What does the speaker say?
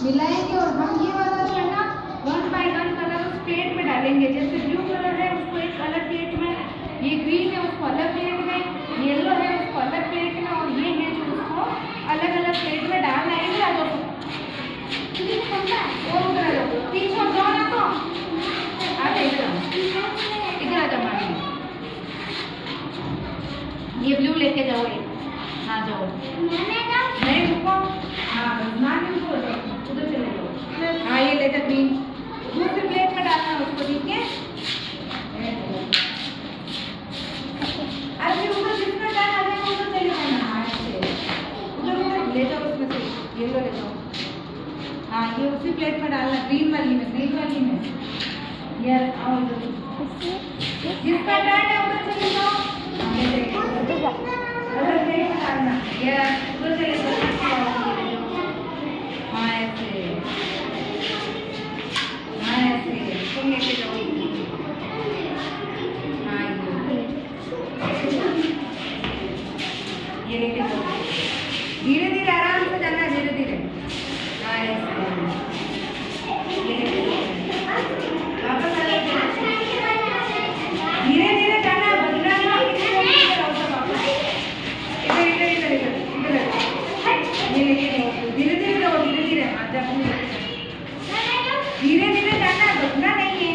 मिलाएंगे और हम ये वाला जो है ना 1 बाय 1 कलर उस प्लेट में डालेंगे। जैसे ब्लू कलर है उसको एक अलग प्लेट में, ये ग्रीन है उसको अलग प्लेट में, येलो है उसको अलग प्लेट में, और ये है जो उसको अलग अलग प्लेट में डालना है। इधर आ जाओ, और उधर आ जाओ, पीछे जाओ ना तो आ जाओ, इधर आ जाओ मानी। ये ब्लू लेके जाओ, ये हाँ जाओ, नहीं रुको, हाँ मानी उधर चले जाओ। हाँ ये ले जाओ ग्रीन, दूसरी प्लेट में डालना है उसको, ठीक है। अरे उधर जितना डाल आ जाएगा उधर चले जाना, उधर उधर ले जाओ, उसमें से येलो ले जाओ। हाँ ये उसी प्लेट में डालना, ग्रीन वाली में, ग्रीन वाली में। यस आओ इधर, जिसका टर्न है उधर चले जाओ, उधर प्लेट में डालना। यस उधर चले जाओ, हाँ ऐसे, हाँ ऐसे तुम लेके जाओ। हाँ ये लेके जाओ, धीरे धीरे आराम से जाना है, धीरे धीरे। हाँ ऐसे वापस आ जाओ, धीरे धीरे जाना, बदलना नहीं, इधर इधर इधर इधर इधर ये लेके जाओ, धीरे धीरे जाओ, धीरे धीरे हाथ जाओ, धीरे धीरे जाना, बदलना नहीं है।